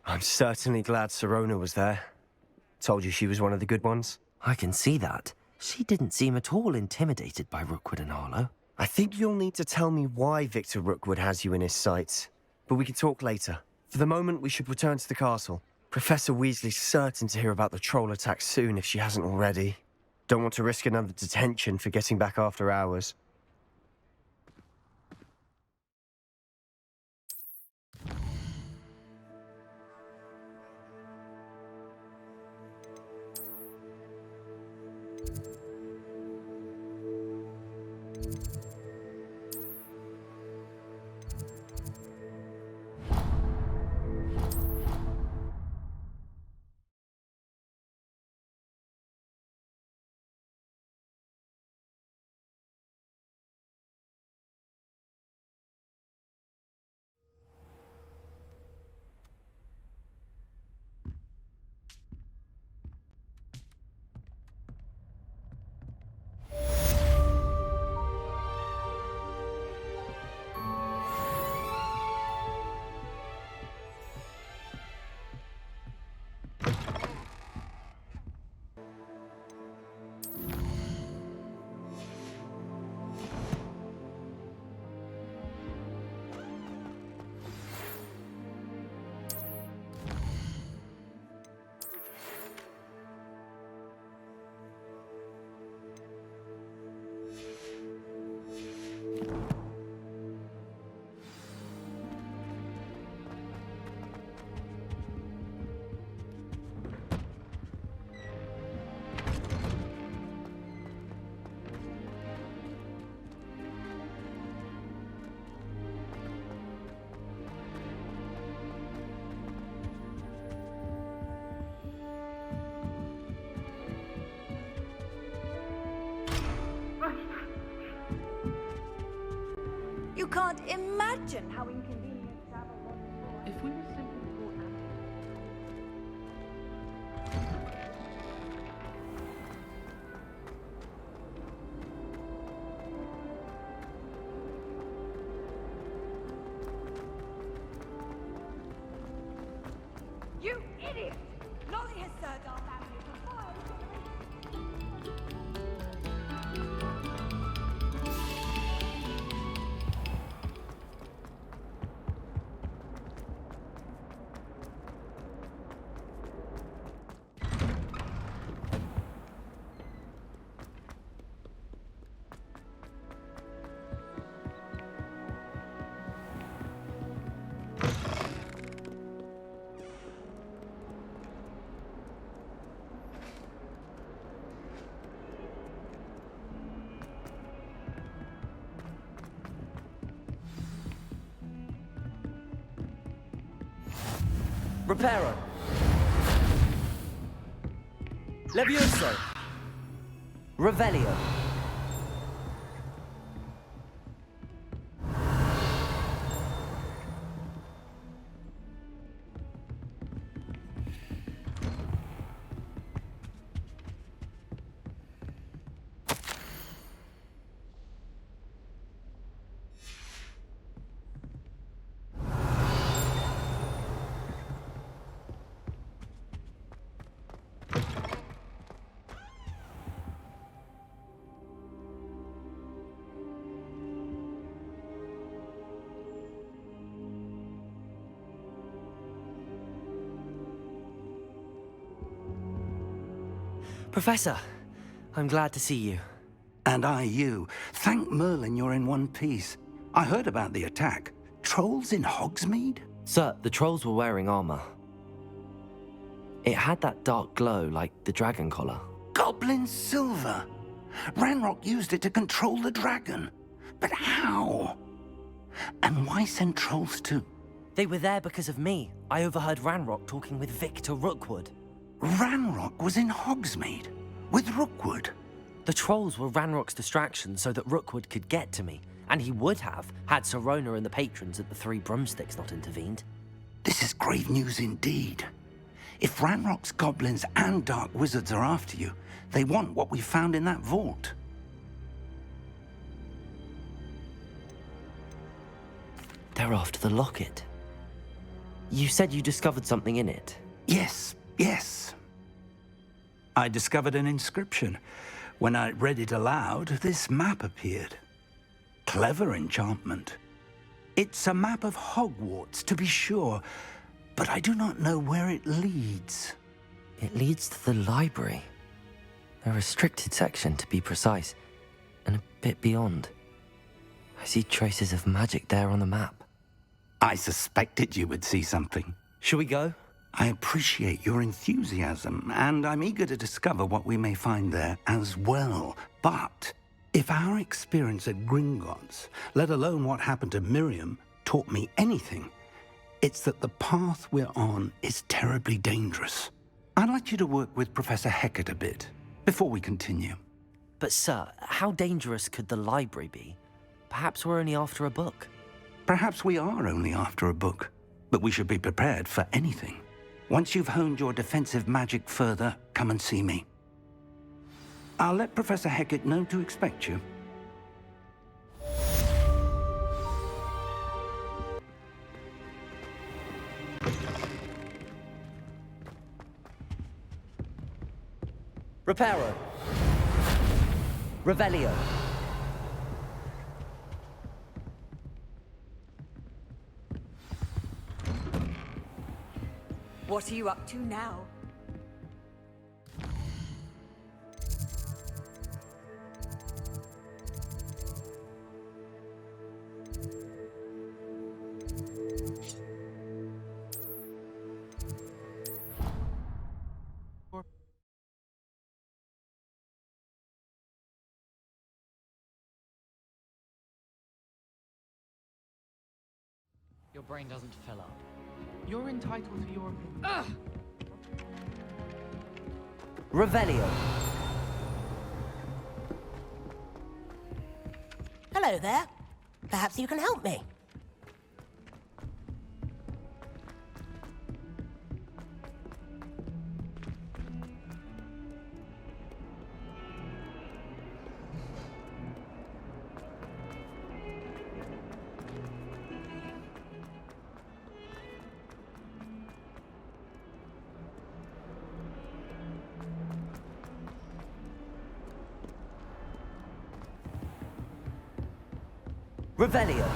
I'm certainly glad Sirona was there. Told you she was one of the good ones. I can see that. She didn't seem at all intimidated by Rookwood and Harlow. I think you'll need to tell me why Victor Rookwood has you in his sights. But we can talk later. For the moment, we should return to the castle. Professor Weasley's certain to hear about the troll attack soon if she hasn't already. Don't want to risk another detention for getting back after hours. You can't imagine how inconvenient travel was before. If we were simply brought out. You idiot! Lolly has served our family for 5 Reparo. Levioso. Revelio. Professor, I'm glad to see you. And I you. Thank Merlin you're in one piece. I heard about the attack. Trolls in Hogsmeade? Sir, the trolls were wearing armor. It had that dark glow like the dragon collar. Goblin silver! Ranrock used it to control the dragon. But how? And why send trolls to... They were there because of me. I overheard Ranrock talking with Victor Rookwood. Ranrock was in Hogsmeade? With Rookwood? The trolls were Ranrock's distraction so that Rookwood could get to me. And he would have, had Sirona and the patrons at the Three Broomsticks not intervened. This is grave news indeed. If Ranrock's goblins and dark wizards are after you, they want what we found in that vault. They're after the locket. You said you discovered something in it. Yes. I discovered an inscription. When I read it aloud, this map appeared. Clever enchantment. It's a map of Hogwarts, to be sure, but I do not know where it leads. It leads to the library. A restricted section, to be precise, and a bit beyond. I see traces of magic there on the map. I suspected you would see something. Shall we go? I appreciate your enthusiasm, and I'm eager to discover what we may find there as well. But if our experience at Gringotts, let alone what happened to Miriam, taught me anything, it's that the path we're on is terribly dangerous. I'd like you to work with Professor Hecat a bit before we continue. But sir, how dangerous could the library be? Perhaps we're only after a book. Perhaps we are only after a book, but we should be prepared for anything. Once you've honed your defensive magic further, come and see me. I'll let Professor Hecat know to expect you. Reparo. Revelio. What are you up to now? Your brain doesn't fill up. You're entitled to your opinion. Revelio. Hello there. Perhaps you can help me. Revelio.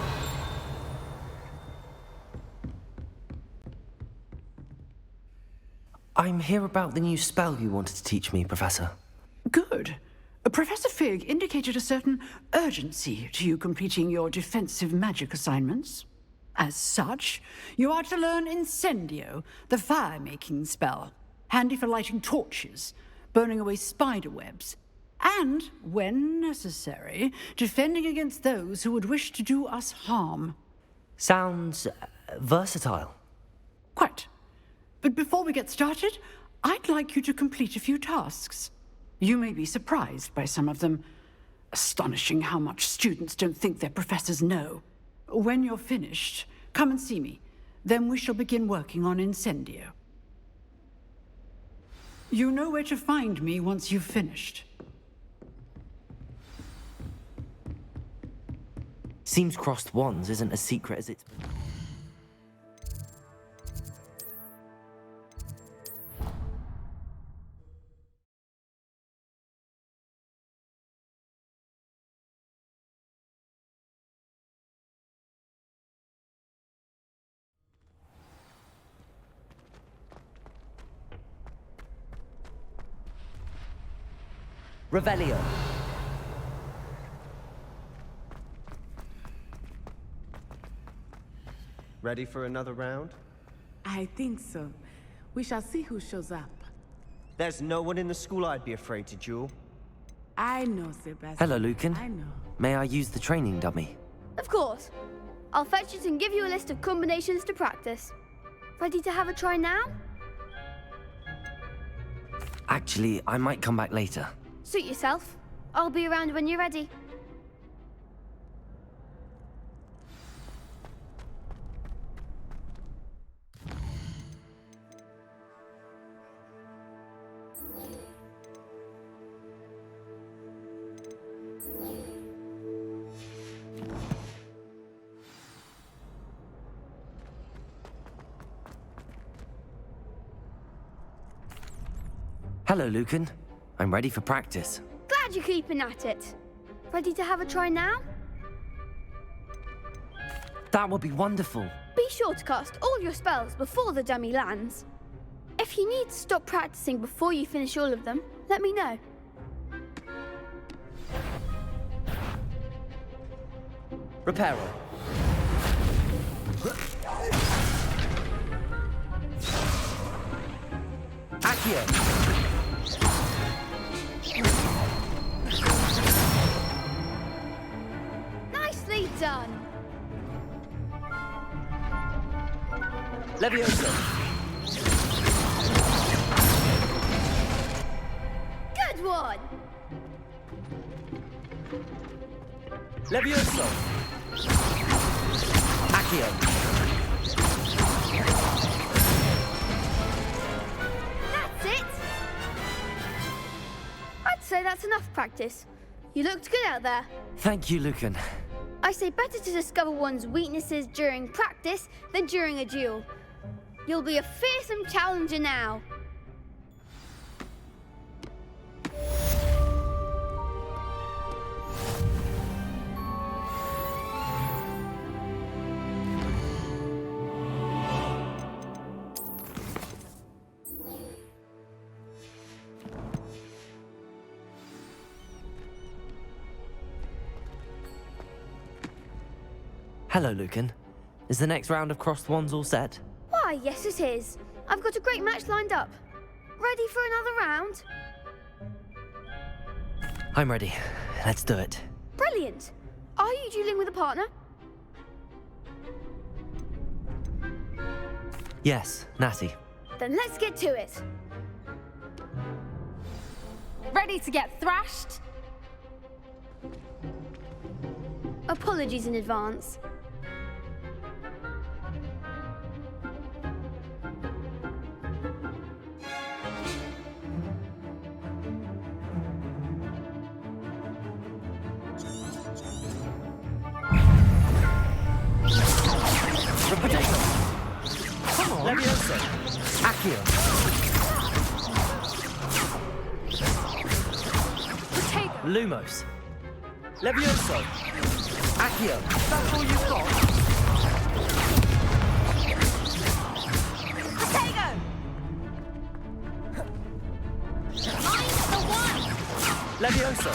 I'm here about the new spell you wanted to teach me, Professor. Good. Professor Fig indicated a certain urgency to you completing your defensive magic assignments. As such, you are to learn Incendio, the fire-making spell, handy for lighting torches, burning away spider webs, and, when necessary, defending against those who would wish to do us harm. Sounds versatile. Quite. But before we get started, I'd like you to complete a few tasks. You may be surprised by some of them. Astonishing how much students don't think their professors know. When you're finished, come and see me. Then we shall begin working on Incendio. You know where to find me once you've finished. Seems crossed wands isn't as secret as it's been. Revelio. Ready for another round? I think so. We shall see who shows up. There's no one in the school I'd be afraid to duel. I know, Sebastian. Hello, Lucan. I know. May I use the training dummy? Of course. I'll fetch it and give you a list of combinations to practice. Ready to have a try now? Actually, I might come back later. Suit yourself. I'll be around when you're ready. Hello, Lucan. I'm ready for practice. Glad you're keeping at it. Ready to have a try now? That would be wonderful. Be sure to cast all your spells before the dummy lands. If you need to stop practicing before you finish all of them, let me know. Reparo. Accio. Nicely done. Levioso. Good one. Levioso. Accio. That's it. I'd say that's enough practice. You looked good out there. Thank you, Lucan. I say better to discover one's weaknesses during practice than during a duel. You'll be a fearsome challenger now. Hello, Lucan. Is the next round of crossed wands all set? Why, yes it is. I've got a great match lined up. Ready for another round? I'm ready. Let's do it. Brilliant. Are you dueling with a partner? Yes, Natty. Then let's get to it. Ready to get thrashed? Apologies in advance. Come on. Levioso. Accio. Lumos. Levioso. Accio. That's all you've got? Potato! Mine's the one! Levioso.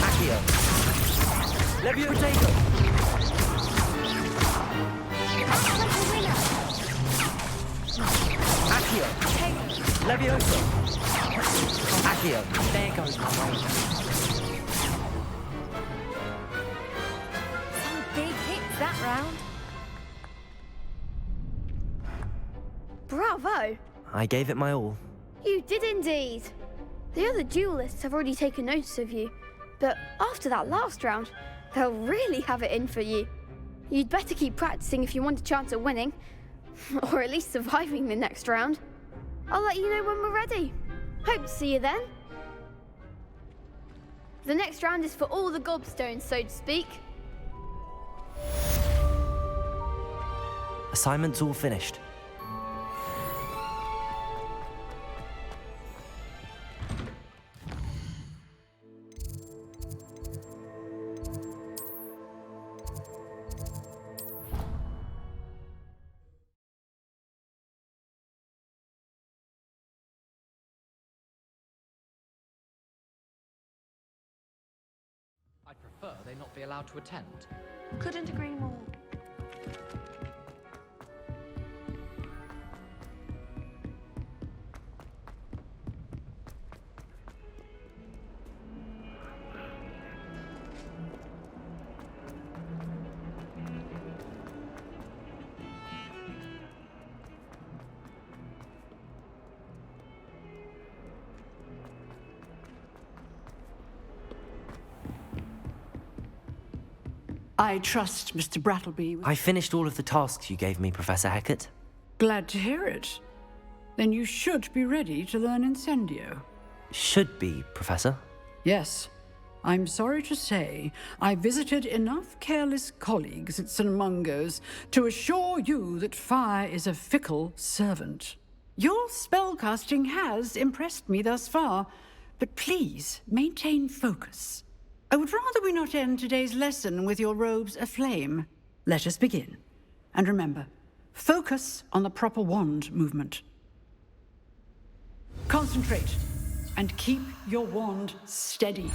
Accio. Leviotago. Accio. Levioso. Accio. There goes my ranger. Some big hits that round. Bravo. I gave it my all. You did indeed. The other duelists have already taken notice of you, but after that last round, they'll really have it in for you. You'd better keep practicing if you want a chance at winning, or at least surviving the next round. I'll let you know when we're ready. Hope to see you then. The next round is for all the gobstones, so to speak. Assignment's all finished. I'd prefer they not be allowed to attend. Couldn't agree more. I trust Mr. Brattleby. I finished all of the tasks you gave me, Professor Hecat. Glad to hear it. Then you should be ready to learn Incendio. Should be, Professor. Yes. I'm sorry to say, I visited enough careless colleagues at St. Mungo's to assure you that fire is a fickle servant. Your spellcasting has impressed me thus far, but please maintain focus. I would rather we not end today's lesson with your robes aflame. Let us begin. And remember, focus on the proper wand movement. Concentrate, and keep your wand steady.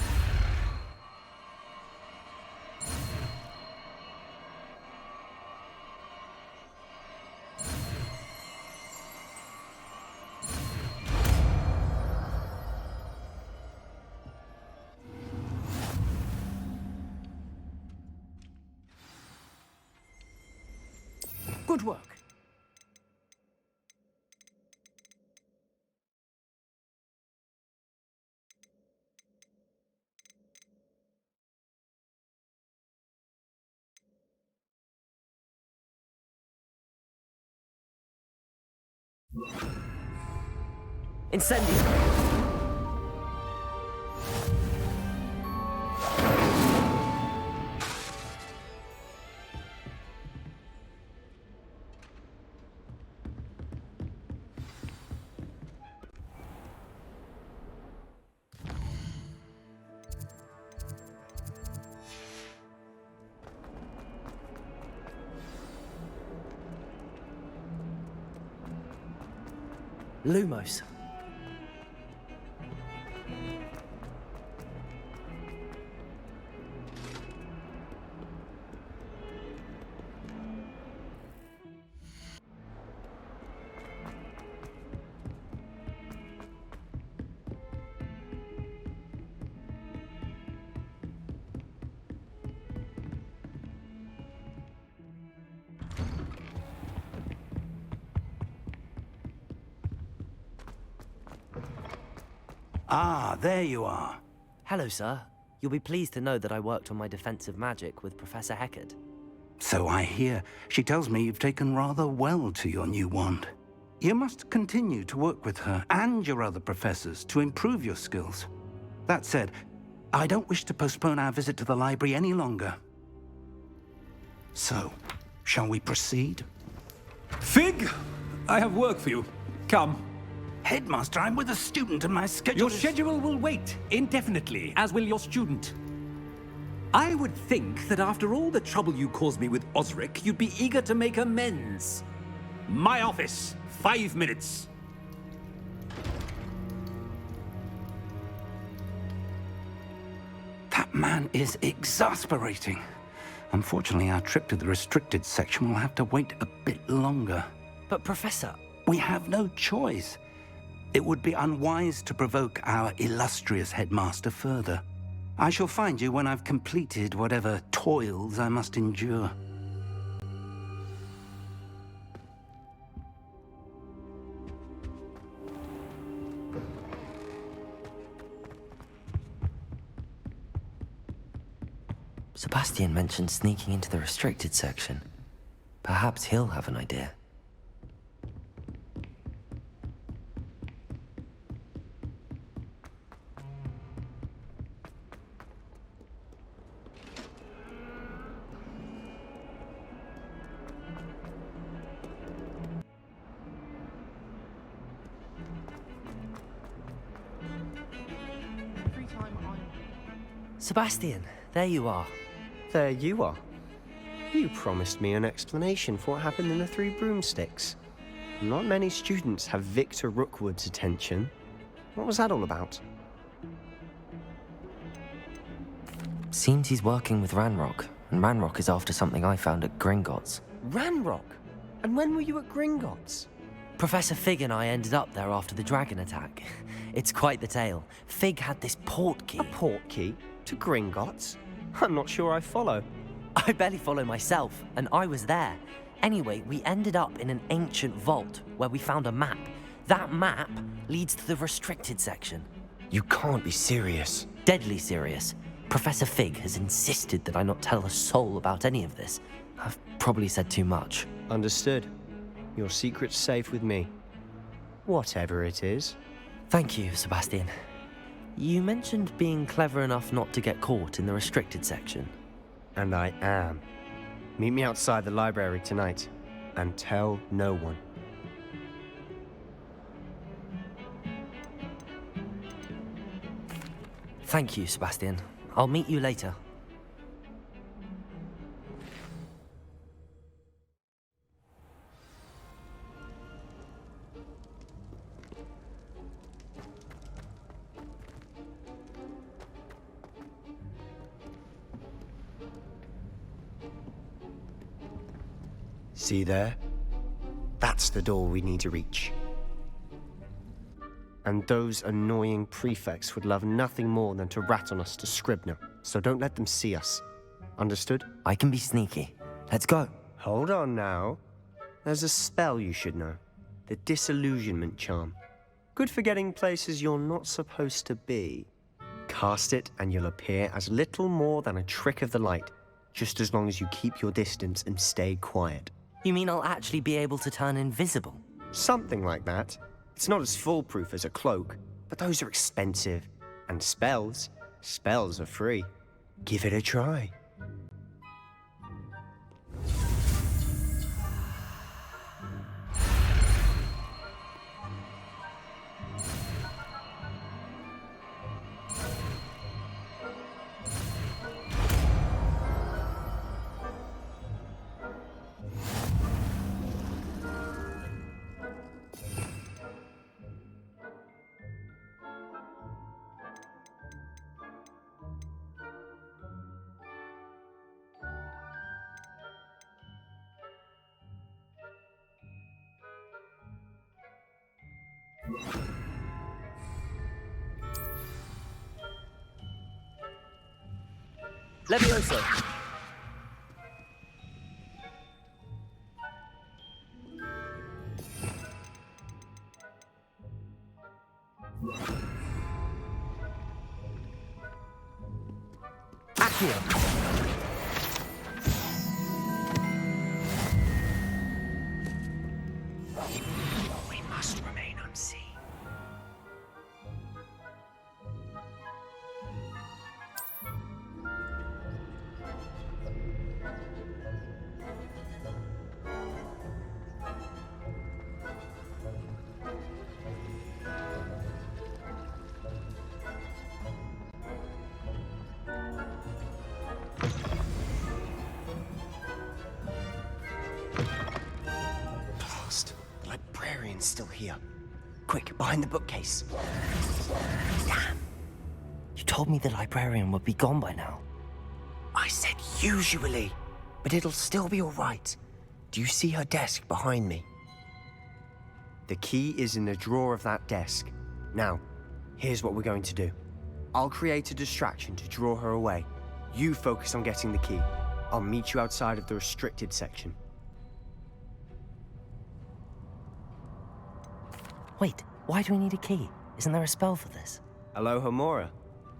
Good work. Incendio! Lumos. Ah, there you are. Hello, sir. You'll be pleased to know that I worked on my defensive magic with Professor Heckard. So I hear. She tells me you've taken rather well to your new wand. You must continue to work with her and your other professors to improve your skills. That said, I don't wish to postpone our visit to the library any longer. So, shall we proceed? Fig! I have work for you. Come. Headmaster, I'm with a student and my schedule Your schedule will wait indefinitely, as will your student. I would think that after all the trouble you caused me with Osric, you'd be eager to make amends. My office, 5 minutes. That man is exasperating. Unfortunately, our trip to the restricted section will have to wait a bit longer. But, Professor... We have no choice. It would be unwise to provoke our illustrious headmaster further. I shall find you when I've completed whatever toils I must endure. Sebastian mentioned sneaking into the restricted section. Perhaps he'll have an idea. Every time Sebastian, there you are. There you are. You promised me an explanation for what happened in the Three Broomsticks. Not many students have Victor Rookwood's attention. What was that all about? Seems he's working with Ranrock, and Ranrock is after something I found at Gringotts. Ranrock? And when were you at Gringotts? Professor Fig and I ended up there after the dragon attack. It's quite the tale. Fig had this port key. A port key? To Gringotts? I'm not sure I follow. I barely follow myself, and I was there. Anyway, we ended up in an ancient vault where we found a map. That map leads to the restricted section. You can't be serious. Deadly serious. Professor Fig has insisted that I not tell a soul about any of this. I've probably said too much. Understood. Your secret's safe with me. Whatever it is. Thank you, Sebastian. You mentioned being clever enough not to get caught in the restricted section. And I am. Meet me outside the library tonight, and tell no one. Thank you, Sebastian. I'll meet you later. See there? That's the door we need to reach. And those annoying prefects would love nothing more than to rat on us to Scribner, so don't let them see us. Understood? I can be sneaky. Let's go. Hold on now. There's a spell you should know. The Disillusionment Charm. Good for getting places you're not supposed to be. Cast it and you'll appear as little more than a trick of the light, just as long as you keep your distance and stay quiet. You mean I'll actually be able to turn invisible? Something like that. It's not as foolproof as a cloak, but those are expensive. And spells are free. Give it a try. Levioso! Accio! We must remain unseen. The librarian's still here. Quick, behind the bookcase. Damn. You told me the librarian would be gone by now. I said usually, but it'll still be all right. Do you see her desk behind me? The key is in the drawer of that desk. Now, here's what we're going to do. I'll create a distraction to draw her away. You focus on getting the key. I'll meet you outside of the restricted section. Wait, why do we need a key? Isn't there a spell for this? Alohomora.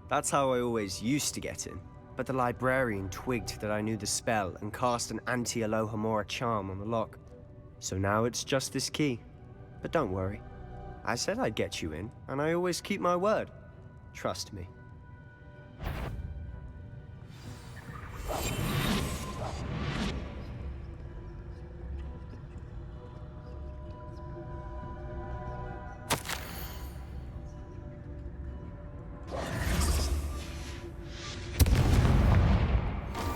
That's how I always used to get in. But the librarian twigged that I knew the spell and cast an anti-Alohomora charm on the lock. So now it's just this key. But don't worry. I said I'd get you in, and I always keep my word. Trust me.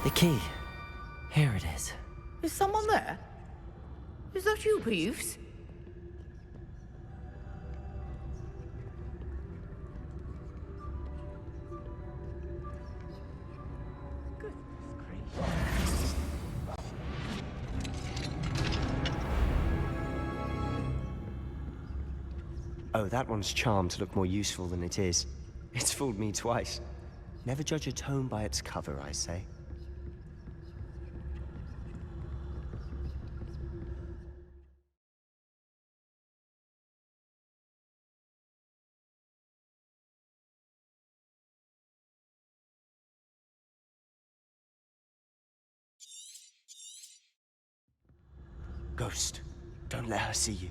The key. Here it is. Is someone there? Is that you, Peeves? Oh, that one's charmed to look more useful than it is. It's fooled me twice. Never judge a tome by its cover, I say. Ghost, don't let her see you.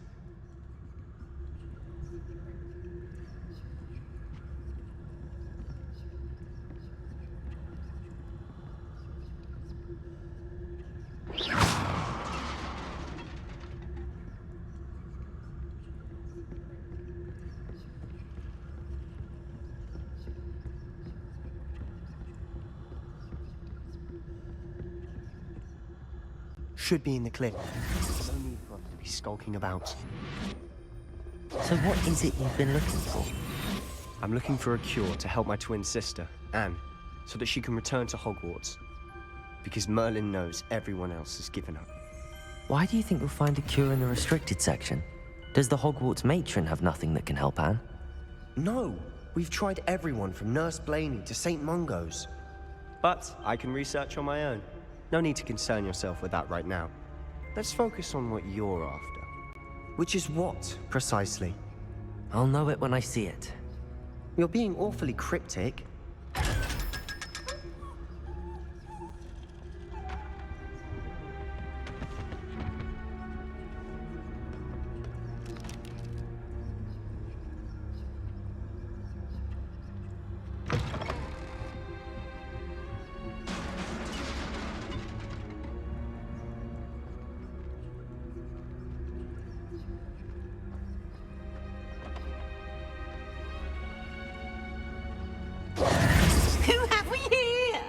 should be in the clear. There's no need for us to be skulking about. So what is it you've been looking for? I'm looking for a cure to help my twin sister, Anne, so that she can return to Hogwarts. Because Merlin knows everyone else has given up. Why do you think you'll find a cure in the restricted section? Does the Hogwarts matron have nothing that can help Anne? No, we've tried everyone from Nurse Blaney to St. Mungo's. But I can research on my own. No need to concern yourself with that right now. Let's focus on what you're after. Which is what, precisely? I'll know it when I see it. You're being awfully cryptic. Who have we here?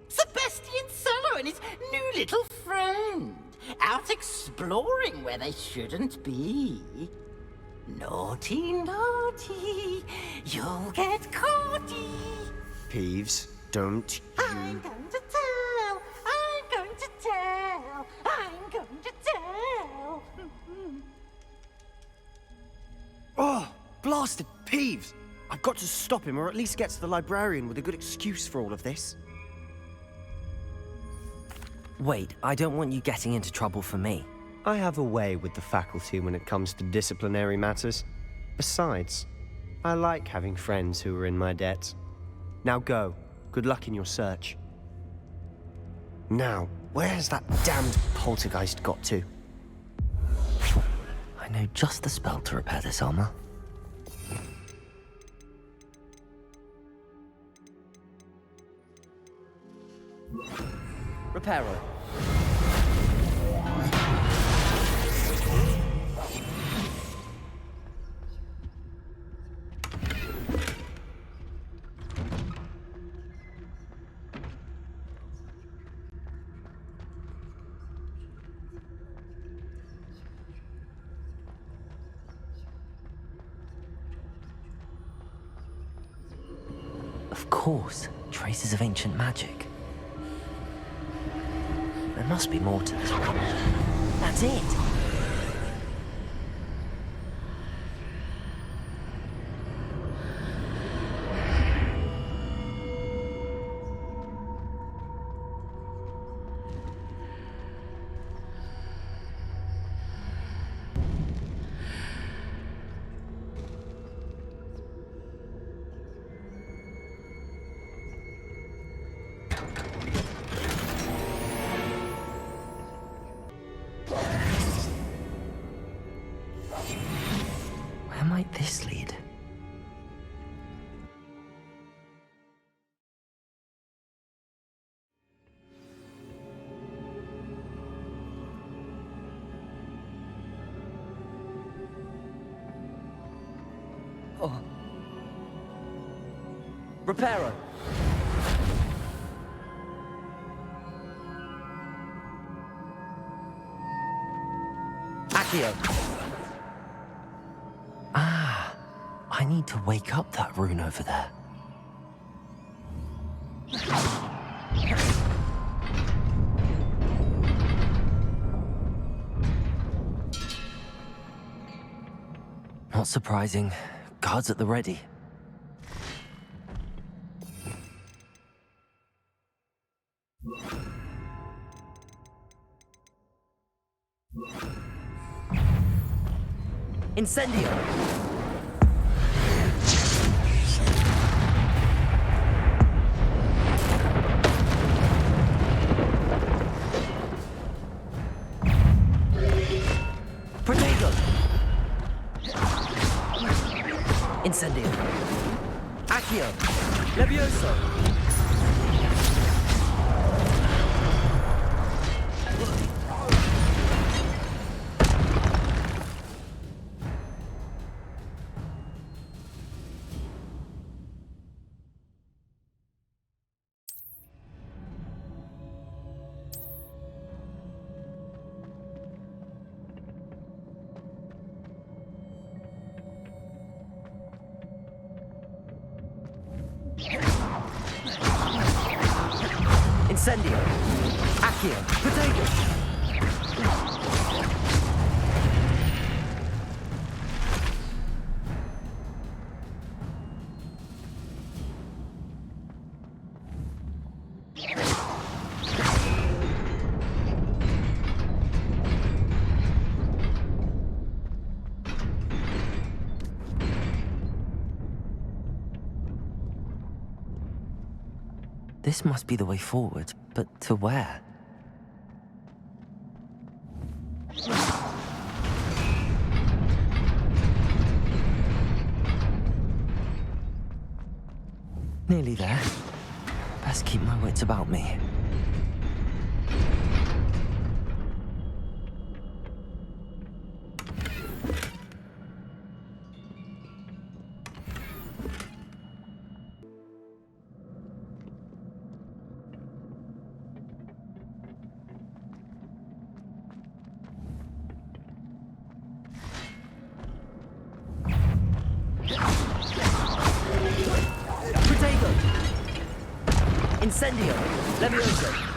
Sebastian Solo and his new little friend, out exploring where they shouldn't be. Naughty, naughty, you'll get caughty. Peeves, don't I'm going to tell, I'm going to tell, I'm going to tell. Oh, blasted Peeves! I've got to stop him, or at least get to the librarian with a good excuse for all of this. Wait, I don't want you getting into trouble for me. I have a way with the faculty when it comes to disciplinary matters. Besides, I like having friends who are in my debt. Now go. Good luck in your search. Now, where's that damned poltergeist got to? I know just the spell to repair this armor. Reparo. Of course, traces of ancient magic. There must be more to this one. That's it! Where might this lead? Oh. Reparo! Accio! Ah, I need to wake up that rune over there. Not surprising. Guards at the ready. Incendio! Protego! Incendio! Accio! Levioso! Incendio! Accio! Potato! This must be the way forward, but to where? Nearly there. Best keep my wits about me. Incendio! Levioso!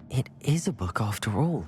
It is a book after all.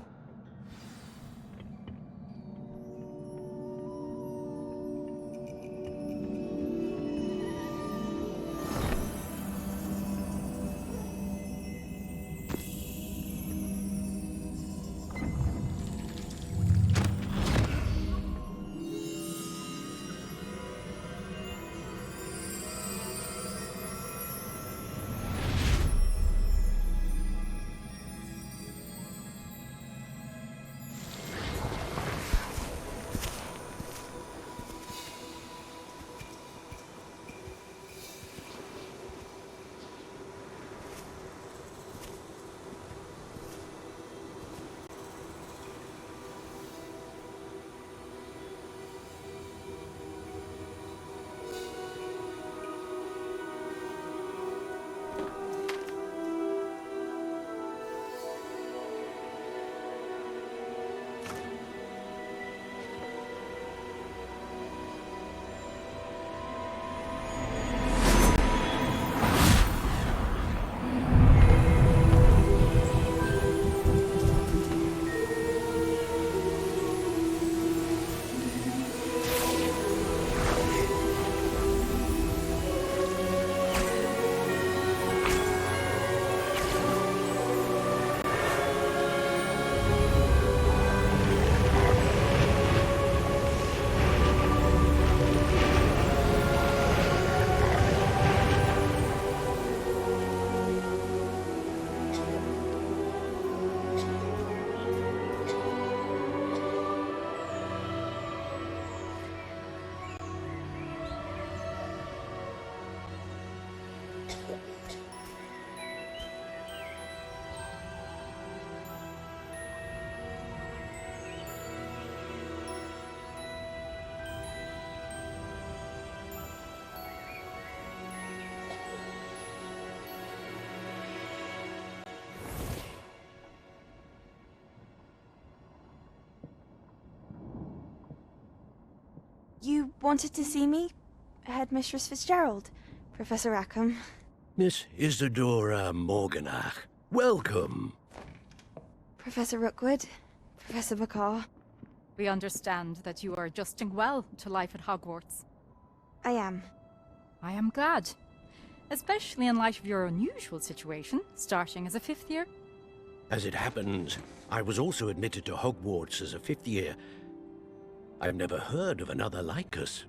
You wanted to see me? Headmistress Fitzgerald, Professor Rackham. Miss Isadora Morganach, welcome. Professor Rookwood, Professor McCaw. We understand that you are adjusting well to life at Hogwarts. I am. I am glad. Especially in light of your unusual situation, starting as a 5th year. As it happens, I was also admitted to Hogwarts as a 5th year. I've never heard of another like us.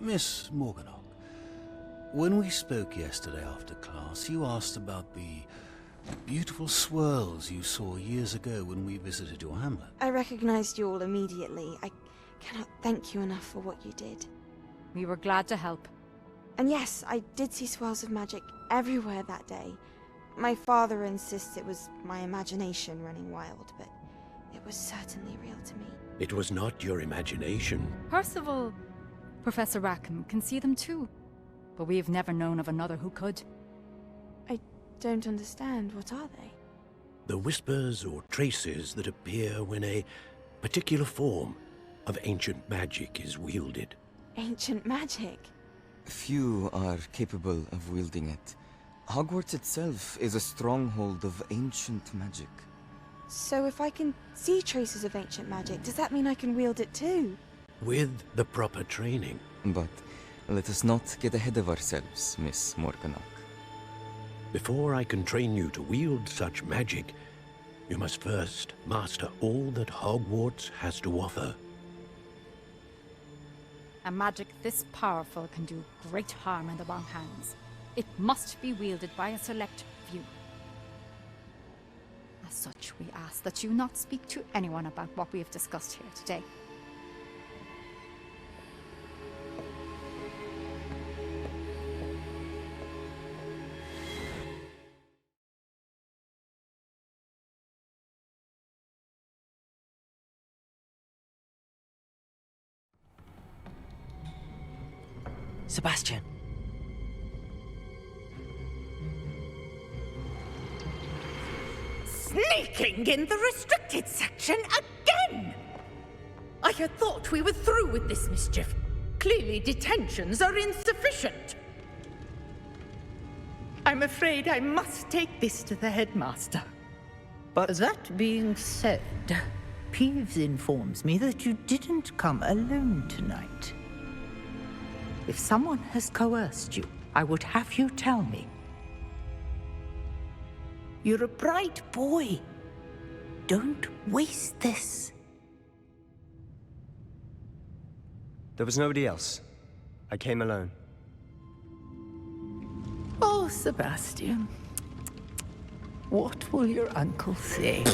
Miss Morganach, when we spoke yesterday after class, you asked about the beautiful beautiful swirls you saw years ago when we visited your hamlet. I recognized you all immediately. I cannot thank you enough for what you did. We were glad to help. And yes, I did see swirls of magic everywhere that day. My father insists it was my imagination running wild, but it was certainly real to me. It was not your imagination. Percival, Professor Rackham can see them too. But we have never known of another who could. I don't understand. What are they? The whispers or traces that appear when a particular form of ancient magic is wielded. Ancient magic? Few are capable of wielding it. Hogwarts itself is a stronghold of ancient magic. So if I can see traces of ancient magic, does that mean I can wield it too? With the proper training. But let us not get ahead of ourselves, Miss Morganach. Before I can train you to wield such magic, you must first master all that Hogwarts has to offer. A magic this powerful can do great harm in the wrong hands. It must be wielded by a select few. As such, we ask that you not speak to anyone about what we have discussed here today. Sebastian! Sneaking in the restricted section again! I had thought we were through with this mischief. Clearly detentions are insufficient. I'm afraid I must take this to the headmaster. But that being said, Peeves informs me that you didn't come alone tonight. If someone has coerced you, I would have you tell me. You're a bright boy. Don't waste this. There was nobody else. I came alone. Oh, Sebastian. What will your uncle say?